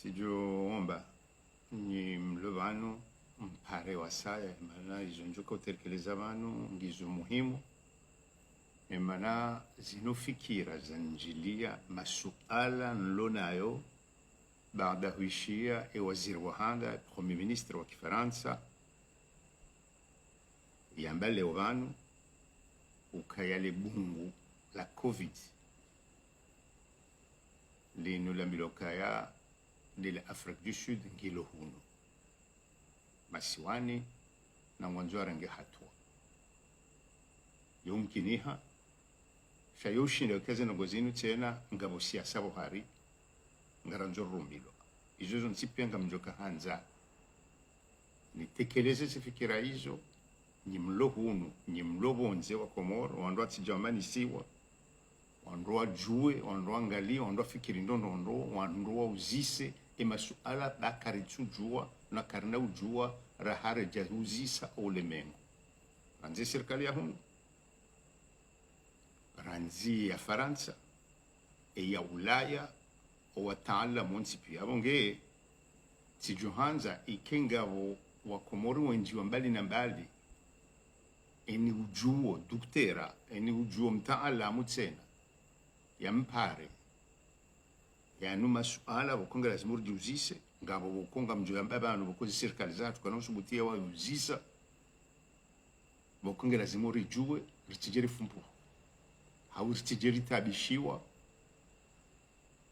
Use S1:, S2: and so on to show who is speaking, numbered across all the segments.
S1: sijoomba ni mlovano mpare wa saya mana izonjuka utekeleza vanu ngizo muhimu emana zinofikira zanjilia masuala nlonayo baada huishia waziri wa handa premier ministre wa Kifaransa yambale vanu ukayale bungu la covid lino la milokaya de Afrique du Sud ngilo huno masiwani na mwanzo range hatua yumkiniha shayoshinda kaze ngozinu tena ngabo siasa Buhari ngaranzo rumilo izo nsipenga mjoka hanza nitekeleze sifikira hizo ni mlo hunu ni mlo bonze wa Komoro wandwa tijamani siwa wandwa jue wandwa angali wandwa fikiri ndondo wandwa uzise emasuala bakaritsu jua na karna ujua rahare jahuzisa ulemengo ranzi serikali ya hunu ranzi ya Faransa ya Ulaya wataalamu nsipi abonge tijuhanza ikengabo wa Komoro wenjiwa mbali na mbali eni ujuo duktera eni ujuo mtaalamu tena ya mpare ya numa suala wakonga lazima urdiuzise ngabo wakonga mjoyamba abantu bakoze serikali zatu kana usubutia wa uzisa wakonga lazima urijue ritijeri fumpu hau ritijeri tabishiwa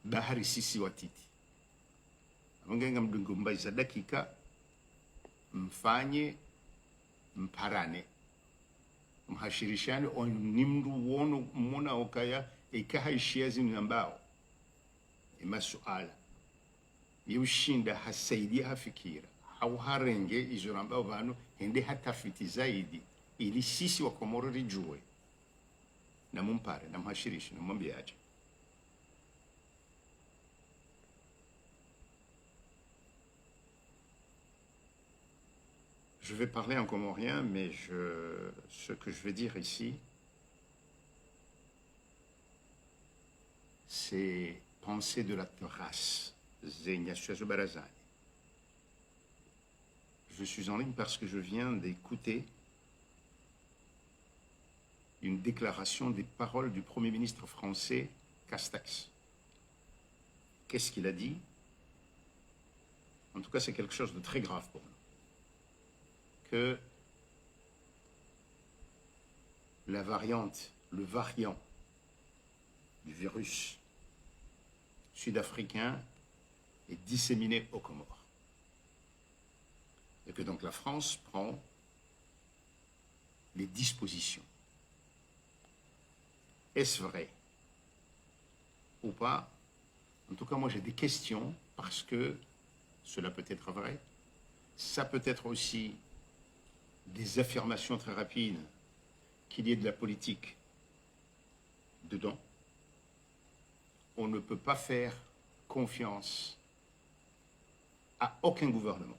S1: bahari sisi watiti amangenga mdungu mbaisa dakika mfanye mparane mhashirishane ni mndu wono mona okaya ikahaishia zinu ambao masuala yushinda hasaidia hafikira au harenge izo ambao vanu hende hatafiti zaidi ili sisi wa Komoro rijue na mumpare na mhashirishi na mwambiaje. Je vais parler en comorien, mais ce que je vais dire ici, c'est penser de la terrasse. Je suis en ligne parce que je viens d'écouter une déclaration des paroles du Premier ministre français, Castex. Qu'est-ce qu'il a dit? En tout cas, c'est quelque chose de très grave pour nous. Que la variante, le variant du virus sud-africain est disséminé aux Comores. Et que donc la France prend les dispositions. Est-ce vrai ou pas? En tout cas, moi j'ai des questions parce que cela peut être vrai. Ça peut être aussi des affirmations très rapides qu'il y ait de la politique dedans. On ne peut pas faire confiance à aucun gouvernement.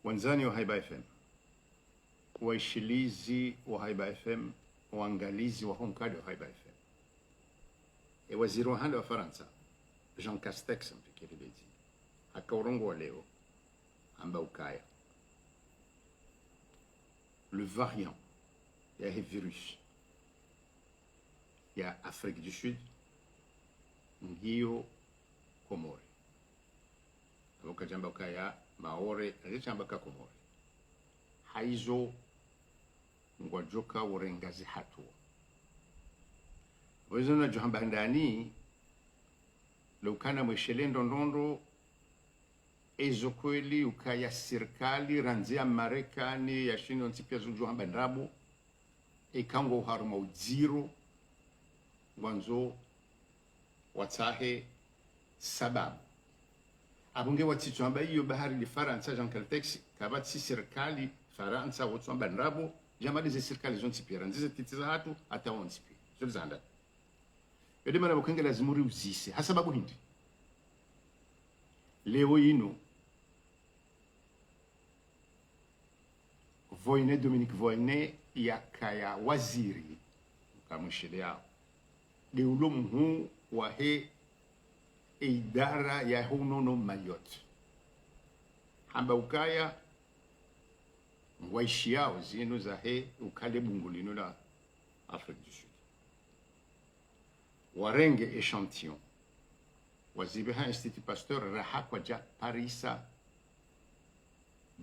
S1: Wanzani wa Haiba FM, waishilizi wa Haiba FM, waangalizi wa Honkadi wa Haiba FM, e waziri wa handa wa Faransa Jean Castex mfikiribezi akaurongo wa leo amba ukaya le variant ya he virus ya Afrique du Sud ngiyo Komore abuka jamba ukaya maore alichamba ka Komore haizo ngwajoka urengazi hatua wazona johamba ndani lokana mweshele ndondondo ezo kweli ukaya serikali ranzia Marekani ya shindo nsipia zo johamba ndabo ekango haruma uziro wanzo watahe sababu abunge watitwamba iyo bahari li Faransa Jean Caltex kabati serikali Faransa watwamba ndabo jamadi ze serikali zonti pira nzize titiza hatu ata onti pira zolizanda yode mana bakenge lazima uri uzise hasababu hindi leo ino Voine Dominique Voine yakaya waziri kamshele yao de ulumhu wa he idara ya hunono Mayotte hamba ukaya waishi yao zinu za he ukale bungulino la Afrique du Sud warenge échantillon wazibeha Institut Pasteur raha kwa ja Parisa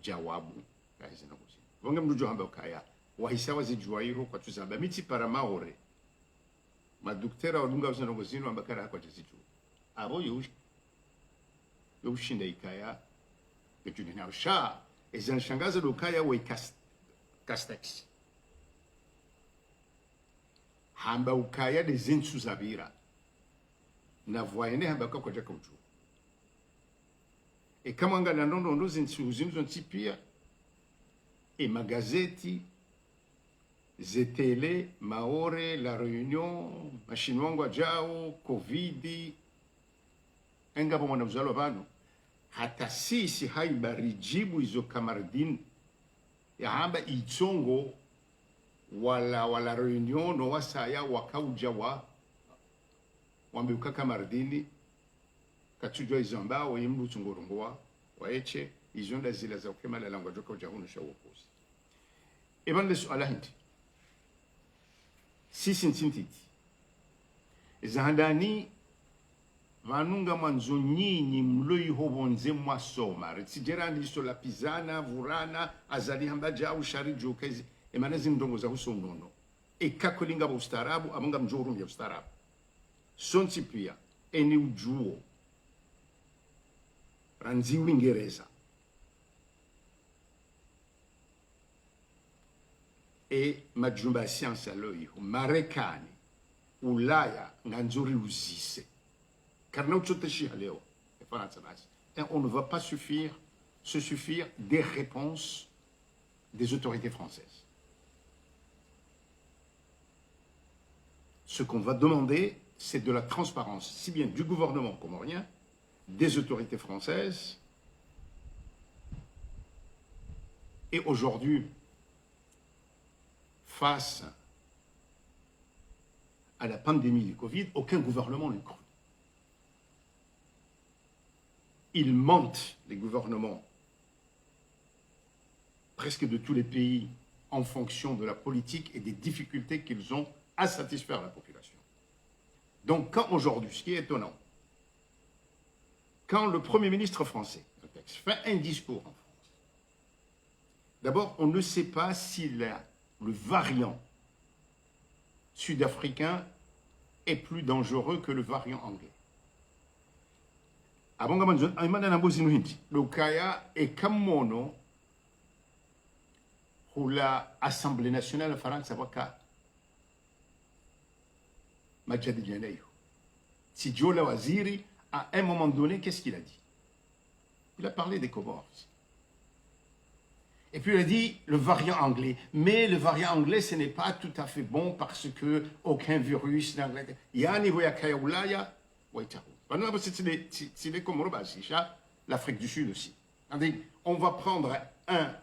S1: jawabu kazi na kuzi vonge mdujo hamba ukaya wahisa wazijuairo kwa tuzamba miti para maore maduktera walunga uzina ngozino ambakara kwa jaziju abo yushinda ikaya kujuni na usha ezanshangaza lokaya we castex hamba ukaya de zinsu zabira na voyene hamba kwa jaka uju e kama ngala ndondo zinsu zinzo ntipia e magazeti zetele maore la Réunion mashinwango jao covid engabo mwana mzalo bano hata sisi haibarijibu izo kamardin ya hamba itongo wala Réunion no wasaya wakauja wambiuka kamardini katujwa izamba wa imbu tungorongwa waeche izonda zila za ukemala langwa joka ujahunu shawokosi ebande suala hindi sisi ntintiti zahandani vanunga mwanzo nyinyi mloi hobonze mwasoma ritsijera so la pizana vurana azali hambaja au sharijo kezi emanazi ndongo za usonono ekakolinga ba ustarabu abanga mjorum ya ustarabu sonti pia eni ujuo ranzi Uingereza e majumba ya siansi aloi Marekani Ulaya nganzuri uzise karna uchoteshi leo et on ne va pas se suffire des réponses des autorités françaises. Ce qu'on va demander, c'est de la transparence, si bien du gouvernement comorien, des autorités françaises, et aujourd'hui, face à la pandémie du Covid, aucun gouvernement ne croit. Ils mentent, les gouvernements, presque de tous les pays, en fonction de la politique et des difficultés qu'ils ont à satisfaire la population. Donc, quand aujourd'hui, ce qui est étonnant, quand le Premier ministre français fait un discours en France, d'abord, on ne sait pas si le variant sud-africain est plus dangereux que le variant anglais. Abonga manzo imana na mbozi nuhindi lokaya e kamono hula Assemblée nationale de France waka majadiliana hiyo si Jola Waziri à un moment donné qu'est-ce qu'il a dit? Il a parlé des Comores et puis il a dit le variant anglais, mais le variant anglais ce n'est pas tout à fait bon parce que aucun virus d'Angleterre yani voya kaya ulaya waitahu. C'est les Comores, l'Afrique du Sud aussi. On va prendre un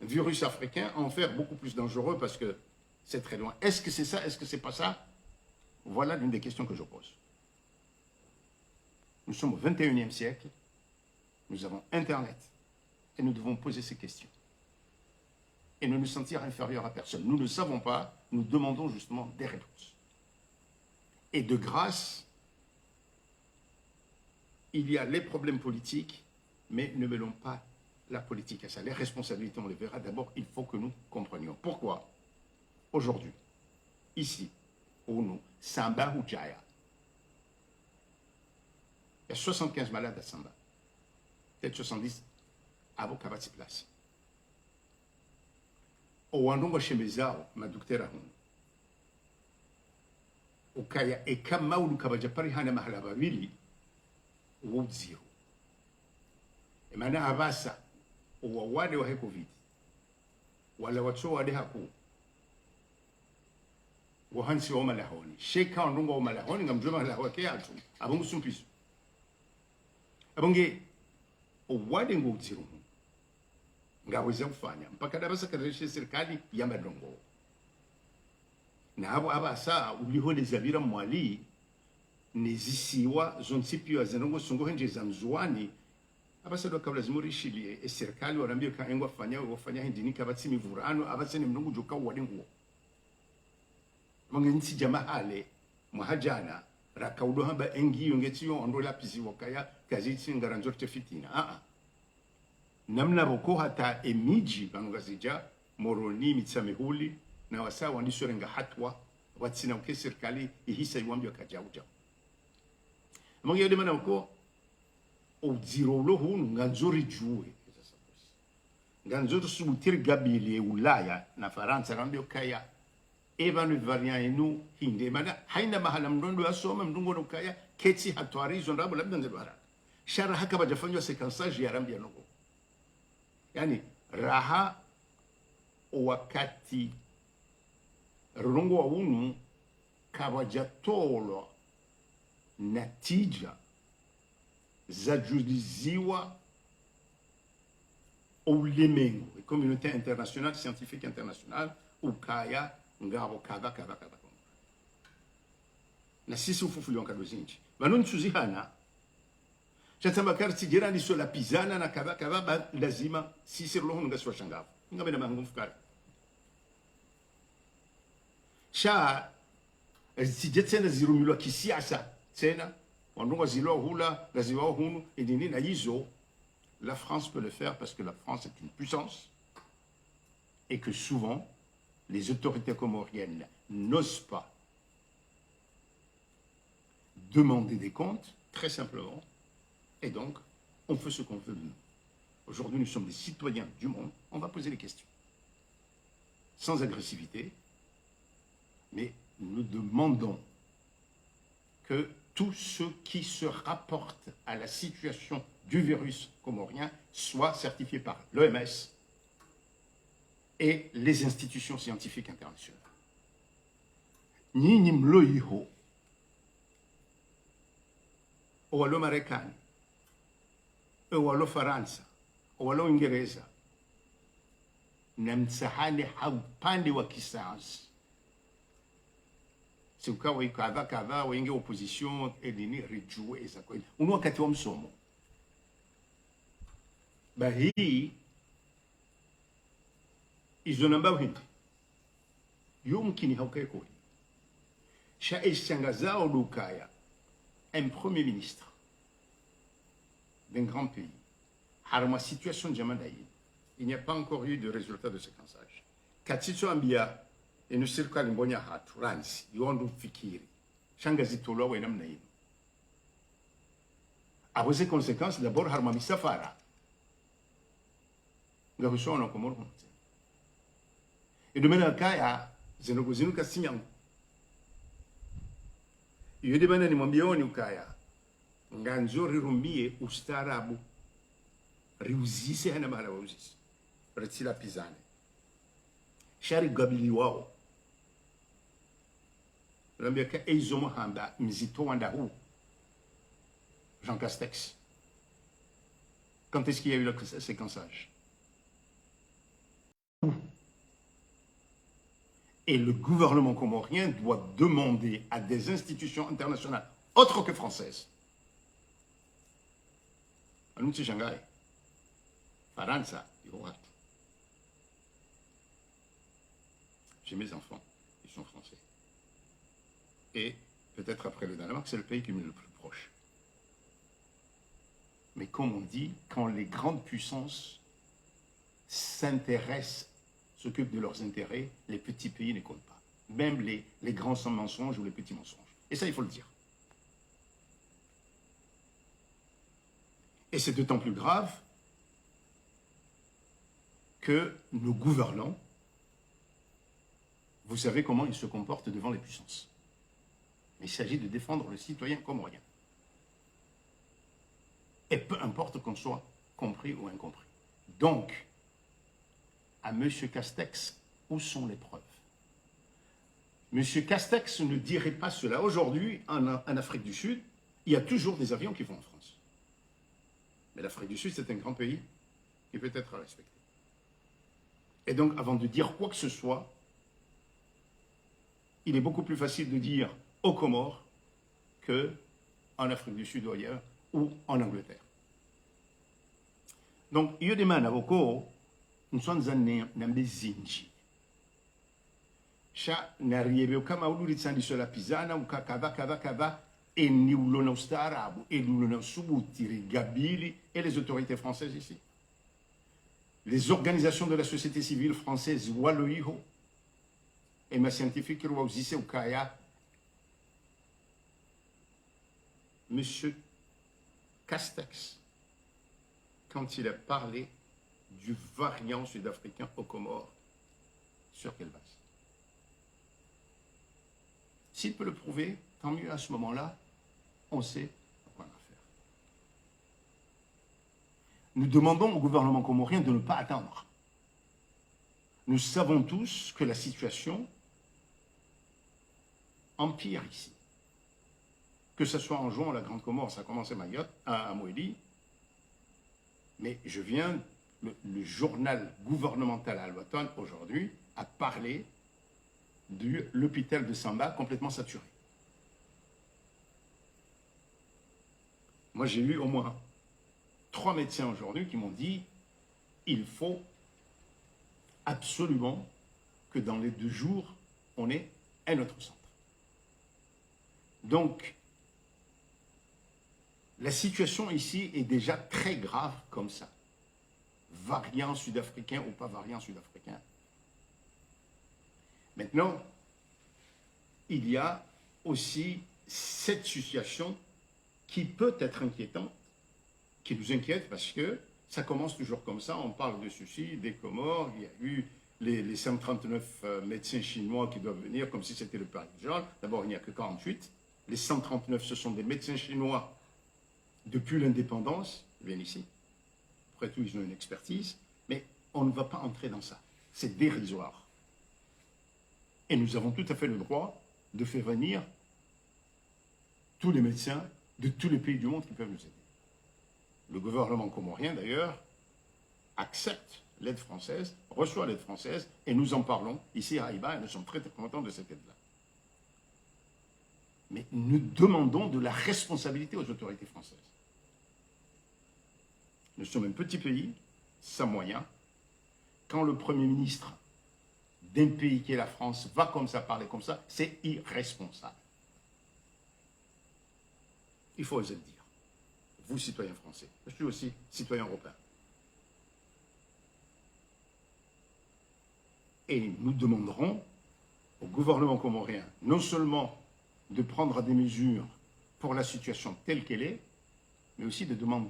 S1: virus africain, en faire beaucoup plus dangereux parce que c'est très loin. Est-ce que c'est ça? Est-ce que c'est pas ça? Voilà l'une des questions que je pose. Nous sommes au 21e siècle, nous avons Internet et nous devons poser ces questions. Et ne nous sentir inférieurs à personne. Nous ne savons pas, nous demandons justement des réponses. Et de grâce, il y a les problèmes politiques, mais ne mêlons pas la politique à ça. Les responsabilités, on les verra. D'abord, il faut que nous comprenions. Pourquoi aujourd'hui, ici, où nous, Samba ou Jaya, il y a 75 malades à Samba, peut-être 70 à Bokabati Place. Au Wandongo Shemezao, ma docteur Ahun, au Kaya et Kamaoulou Kabajapari Hana Mahalabavili, ou zero. Et maintenant, Abassa, ou Wade wa Covid, wala watso wade haku, wahansi wa malahoni, sheka ndunga wa malahoni, ngamjuma malahwake atu, abungu sumpisu. Abunge, o wade ngo zero, ngaweza kufanya mpaka darasa kareshe serikali ya madongo na hapo hapa saa ulihole zavira mwali nezisiwa zonsipiwa zenongo songo henje za mzuani abasado kabla zimurishilie serikali warambie ka engwa wafanya hindi kabatsi mivurano abatsene mnungu joka wadengo mangenzi jamahale muhajana rakaudo hamba engi yongetiyo ondola pisi wakaya kazitsi ngaranzorte fitina namna boko hata emiji banugazija moroni mitsamehuli na wasa wandisorenga hatwa watsina uke serikali ihisa iwambia kajauja mangi yode mana uko odzirolo hunu nganzori juwe nganzori subutiri gabili ulaya na Faransa rambio kaya evanu variant enu hinde mana haina mahala mdondo asoma mdungo no kaya keti hatwarizo ndabo labda ngedwara shara haka bajafanywa sequençage ya rambia nogo yani raha wakati rungu wa unu kabajatolo natija zajuliziwa ulimengu communauté internationale scientifique internationale ukaya ngabo kadha na sisi ufufuliwa kadozinji manuni tuzihana chatamba karti jirani so la pizana na kadha lazima sisi roho ngaswa shangavu ngabe na mangumfukari sha zijetsena zirumilwa kisiasa tena wandunga zilo hula gaziwa hunu edini na hizo la France peut le faire parce que la France est une puissance et que souvent les autorités comoriennes n'osent pas demander des comptes, très simplement, et donc, on fait ce qu'on veut de nous. Aujourd'hui, nous sommes des citoyens du monde, on va poser les questions. Sans agressivité, mais nous demandons que tous ceux qui se rapportent à la situation du virus comorien soient certifiés par l'OMS et les institutions scientifiques internationales. Nyinyi mloiho walo Marekani, walo Faransa, walo Uingereza na msahani haupande wa kisayansi. Si ukawa kadha wenge opposition edini rijue eza kweli. Unu wakati wa msomo. Bahii izonamba hindi. Yumkini haukae koi. Sha eshangazao lukaya. Un premier ministre d'un grand pays, à la situation de Jamadaï, il n'y a pas encore eu de résultat de séquençage. Katitso ambia, et nous circulons en bonne hâte, Ransi, Yondu Fikiri, Shangazitolo, Wenam Naïm. Après ces conséquences, d'abord, Harmami Safara. Nous avons un commun. Et demain, à Kaya, Zenogozinu Kassinyang. Yode bana ni mwambioni ukaya nganzo rirumie ustarabu riuzise hana mara wauzise retila pizane shari gabili wao rambia ka eizomo hamba mzito wanda hu Jean Castex. Quand est-ce qu'il y a eu le séquençage? Et le gouvernement comorien doit demander à des institutions internationales, autres que françaises, Anunci Shanghai, Faransa, j'ai mes enfants, ils sont français. Et peut-être après le Danemark, c'est le pays qui m'est le plus proche. Mais comme on dit, quand les grandes puissances s'intéressent, s'occupent de leurs intérêts, les petits pays ne comptent pas. Même les grands sans mensonges ou les petits mensonges. Et ça, il faut le dire. Et c'est d'autant plus grave que nos gouvernants, vous savez comment ils se comportent devant les puissances. Mais il s'agit de défendre le citoyen comorien. Et peu importe qu'on soit compris ou incompris. Donc, à M. Castex, où sont les preuves? M. Castex ne dirait pas cela. Aujourd'hui, en Afrique du Sud, il y a toujours des avions qui vont en France. Mais l'Afrique du Sud, c'est un grand pays qui peut être respecté. Et donc, avant de dire quoi que ce soit, il est beaucoup plus facile de dire aux Comores qu'en Afrique du Sud ou ailleurs, ou en Angleterre. Donc, il y a des gens nous sommes en Zinji. Cha n'arrive kama ulu tsandi sola pisana uka kava et ni ulona ustarabu et l'ulona subutiri gabili et les autorités françaises ici. Les organisations de la société civile française waloiho et ma scientifique roi aussi ukaya Monsieur Castex, quand il a parlé du variant sud-africain aux Comores, sur quelle base? S'il peut le prouver, tant mieux. À ce moment-là, on sait à quoi on va faire. Nous demandons au gouvernement comorien de ne pas attendre. Nous savons tous que la situation empire ici. Que ce soit en juin, la Grande Comore, ça a commencé à Moélie, mais je viens, le journal gouvernemental à Albaton, aujourd'hui, a parlé de l'hôpital de Samba complètement saturé. Moi, j'ai eu au moins 3 médecins aujourd'hui qui m'ont dit il faut absolument que dans les 2 jours, on ait un autre centre. Donc, la situation ici est déjà très grave comme ça. Variant sud-africain ou pas variant sud-africain. Maintenant, il y a aussi cette situation qui peut être inquiétante, qui nous inquiète parce que ça commence toujours comme ça. On parle de ceci, des Comores, il y a eu les 139 médecins chinois qui doivent venir comme si c'était le Paris Jean. D'abord, il n'y a que 48. Les 139, ce sont des médecins chinois depuis l'indépendance, ils viennent ici. Après tout, ils ont une expertise, mais on ne va pas entrer dans ça. C'est dérisoire. Et nous avons tout à fait le droit de faire venir tous les médecins de tous les pays du monde qui peuvent nous aider. Le gouvernement comorien, d'ailleurs, accepte l'aide française, reçoit l'aide française, et nous en parlons ici à Haïba, et nous sommes très contents de cette aide-là. Mais nous demandons de la responsabilité aux autorités françaises. Nous sommes un petit pays, sans moyens. Quand le Premier ministre d'un pays qui est la France va comme ça, parler comme ça, c'est irresponsable. Il faut oser le dire. Vous, citoyens français, je suis aussi citoyen européen. Et nous demanderons au gouvernement comorien non seulement de prendre des mesures pour la situation telle qu'elle est, mais aussi de demander